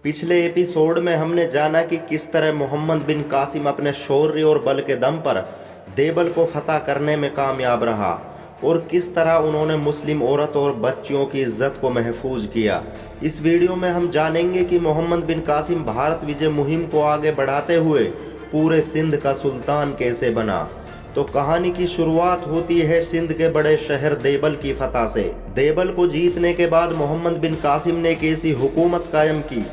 पिछले एपिसोड में हमने जाना कि किस तरह मोहम्मद बिन कासिम अपने शौर्य और बल के दम पर देवल को फतह करने में कामयाब रहा और किस तरह उन्होंने मुस्लिम औरत और बच्चियों की इज्जत को महफूज किया। इस वीडियो में हम जानेंगे कि मोहम्मद बिन कासिम भारत विजय मुहिम को आगे बढ़ाते हुए पूरे सिंध का सुल्तान कैसे बना। तो कहानी की शुरुआत होती है सिंध के बड़े शहर देवल की फतह से। देवल को जीतने के बाद मोहम्मद बिन कासिम ने एक ऐसी हुकूमत कायम की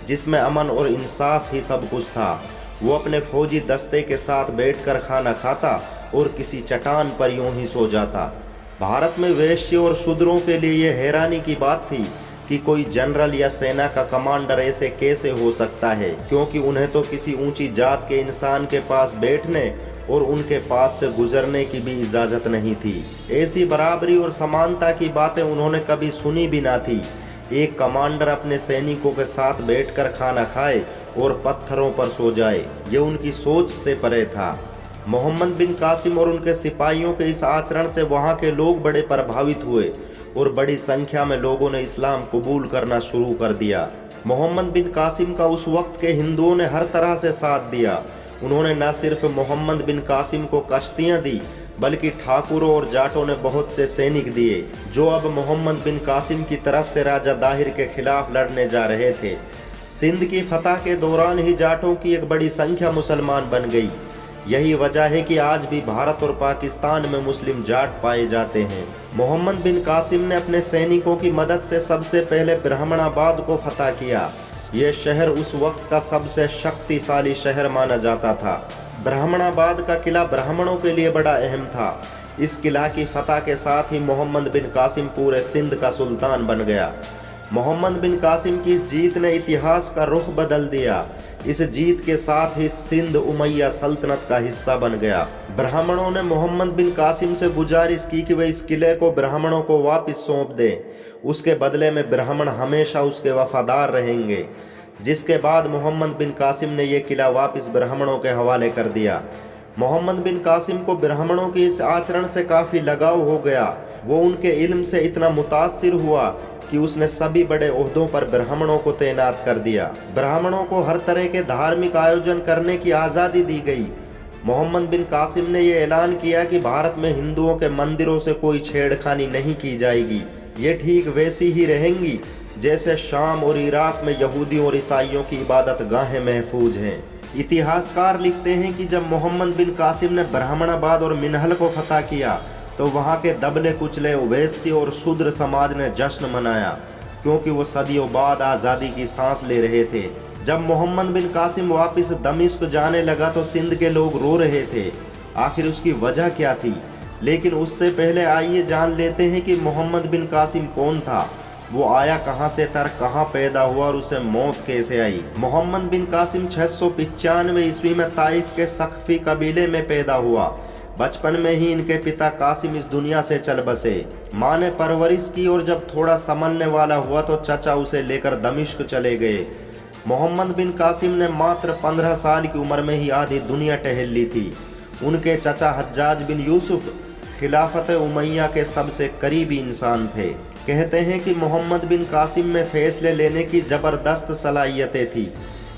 जिसमें अमन और इंसाफ ही सब कुछ था। वो अपने फौजी दस्ते के साथ बैठकर खाना खाता और किसी चट्टान पर यूं ही सो जाता। भारत में वैश्य और शूद्रों के लिए यह हैरानी की बात थी कि कोई जनरल या सेना का कमांडर ऐसे कैसे हो सकता है, क्योंकि उन्हें तो किसी ऊंची जात के इंसान के पास बैठने और उनके पास से गुजरने की भी इजाज़त नहीं थी। ऐसी बराबरी और समानता की बातें उन्होंने कभी सुनी भी ना थी। एक कमांडर अपने सैनिकों के साथ बैठकर खाना खाए और पत्थरों पर सो जाए, ये उनकी सोच से परे था। मोहम्मद बिन कासिम और उनके सिपाहियों के इस आचरण से वहाँ के लोग बड़े प्रभावित हुए और बड़ी संख्या में लोगों ने इस्लाम कबूल करना शुरू कर दिया। मोहम्मद बिन कासिम का उस वक्त के हिंदुओं ने हर तरह से साथ दिया। उन्होंने न सिर्फ मोहम्मद बिन कासिम को कश्तियाँ दी, बल्कि ठाकुरों और जाटों ने बहुत से सैनिक दिए जो अब मोहम्मद बिन कासिम की तरफ से राजा दाहिर के खिलाफ लड़ने जा रहे थे। सिंध की फतह के दौरान ही जाटों की एक बड़ी संख्या मुसलमान बन गई। यही वजह है कि आज भी भारत और पाकिस्तान में मुस्लिम जाट पाए जाते हैं। मोहम्मद बिन कासिम ने अपने सैनिकों की मदद से सबसे पहले ब्राह्मणाबाद को फतह किया। यह शहर उस वक्त का सबसे शक्तिशाली शहर माना जाता था। ब्राह्मणाबाद का किला ब्राह्मणों के लिए बड़ा अहम था। इस किला की फतह के साथ ही मोहम्मद बिन कासिम पूरे सिंध का सुल्तान बन गया। मोहम्मद बिन कासिम की इस जीत ने इतिहास का रुख बदल दिया। इस जीत के साथ ही सिंध उमैया सल्तनत का हिस्सा बन गया। ब्राह्मणों ने मोहम्मद बिन कासिम से गुजारिश की कि वे इस किले को ब्राह्मणों को वापस सौंप दें। उसके बदले में ब्राह्मण हमेशा उसके वफादार रहेंगे। जिसके बाद मोहम्मद बिन कासिम ने यह किला वापस ब्राह्मणों के हवाले कर दिया। मोहम्मद बिन कासिम को ब्राह्मणों के इस आचरण से काफ़ी लगाव हो गया। वो उनके इल्म से इतना मुतासिर हुआ कि उसने सभी बड़े ओहदों पर ब्राह्मणों को तैनात कर दिया। ब्राह्मणों को हर तरह के धार्मिक आयोजन करने की आज़ादी दी गई। मोहम्मद बिन कासिम ने यह ऐलान किया कि भारत में हिंदुओं के मंदिरों से कोई छेड़खानी नहीं की जाएगी। ये ठीक वैसी ही रहेंगी जैसे शाम और इराक में यहूदियों और ईसाइयों की इबादत गाहें महफूज हैं। इतिहासकार लिखते हैं कि जब मोहम्मद बिन कासिम ने ब्राह्मणाबाद और मिन्हल को फतह किया तो वहाँ के दबले कुचले वैश्य और शूद्र समाज ने जश्न मनाया, क्योंकि वो सदियों बाद आज़ादी की सांस ले रहे थे। जब मोहम्मद बिन कासिम वापस दमिश्क जाने लगा तो सिंध के लोग रो रहे थे। आखिर उसकी वजह क्या थी? लेकिन उससे पहले आइए जान लेते हैं कि मोहम्मद बिन कासिम कौन था, वो आया कहाँ से था, कहाँ पैदा हुआ और उसे मौत कैसे आई। मोहम्मद बिन कासिम 695 ईस्वी में ताइफ के सख्फी कबीले में पैदा हुआ। बचपन में ही इनके पिता कासिम इस दुनिया से चल बसे। माँ ने परवरिश की और जब थोड़ा संभलने वाला हुआ तो चचा उसे लेकर दमिश्क चले गए। मोहम्मद बिन कासिम ने मात्र 15 साल की उम्र में ही आधी दुनिया टहल ली थी। उनके चचा हज्जाज बिन यूसुफ खिलाफत उमैया के सबसे करीबी इंसान थे। कहते हैं कि मोहम्मद बिन कासिम में फैसले लेने की ज़बरदस्त सलाहियतें थी।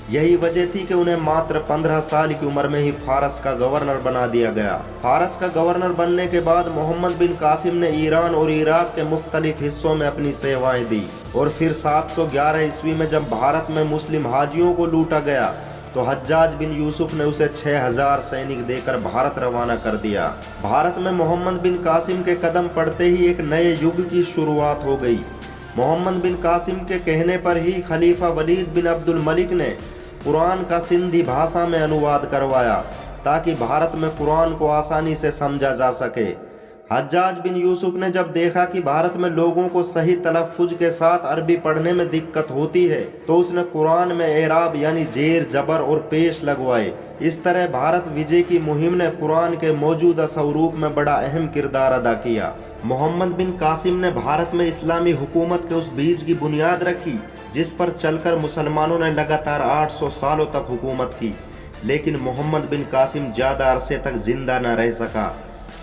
यही वजह थी कि उन्हें मात्र 15 साल की उम्र में ही फारस का गवर्नर बना दिया गया। फारस का गवर्नर बनने के बाद मोहम्मद बिन कासिम ने ईरान और इराक के मुख्तलिफ हिस्सों में अपनी सेवाएं दी और फिर 711 ईस्वी में जब भारत में मुस्लिम हाजियों को लूटा गया तो हज्जाज बिन यूसुफ ने उसे 6000 सैनिक देकर भारत रवाना कर दिया। भारत में मोहम्मद बिन कासिम के कदम पड़ते ही एक नए युग की शुरुआत हो गई। मोहम्मद बिन कासिम के कहने पर ही खलीफा वलीद बिन अब्दुल मलिक ने कुरान का सिंधी भाषा में अनुवाद करवाया ताकि भारत में कुरान को आसानी से समझा जा सके। हज्जाज बिन यूसुफ ने जब देखा कि भारत में लोगों को सही तलफ़्फ़ुज़ के साथ अरबी पढ़ने में दिक्कत होती है तो उसने कुरान में एराब यानी जेर, जबर और पेश लगवाए। इस तरह भारत विजय की मुहिम ने कुरान के मौजूदा स्वरूप में बड़ा अहम किरदार अदा किया। मोहम्मद बिन कासिम ने भारत में इस्लामी हुकूमत के उस बीज की बुनियाद रखी जिस पर चलकर मुसलमानों ने लगातार 800 सालों तक हुकूमत की। लेकिन मोहम्मद बिन कासिम ज़्यादा अरसे तक जिंदा न रह सका।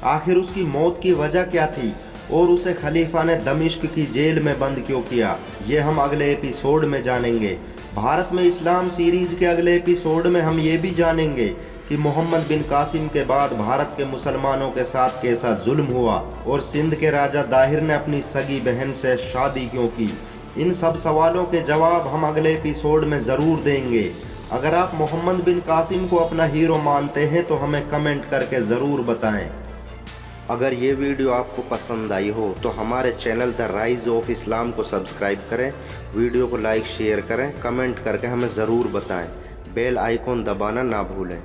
आखिर उसकी मौत की वजह क्या थी और उसे खलीफा ने दमिश्क की जेल में बंद क्यों किया, ये हम अगले एपिसोड में जानेंगे। भारत में इस्लाम सीरीज के अगले एपिसोड में हम ये भी जानेंगे कि मोहम्मद बिन कासिम के बाद भारत के मुसलमानों के साथ कैसा जुल्म हुआ और सिंध के राजा दाहिर ने अपनी सगी बहन से शादी क्यों की। इन सब सवालों के जवाब हम अगले एपिसोड में ज़रूर देंगे। अगर आप मोहम्मद बिन कासिम को अपना हीरो मानते हैं तो हमें कमेंट करके ज़रूर बताएं। अगर ये वीडियो आपको पसंद आई हो तो हमारे channel the rise of Islam को सब्सक्राइब करें, वीडियो को लाइक शेयर करें, कमेंट करके हमें ज़रूर बताएं। बेल आइकॉन दबाना ना भूलें।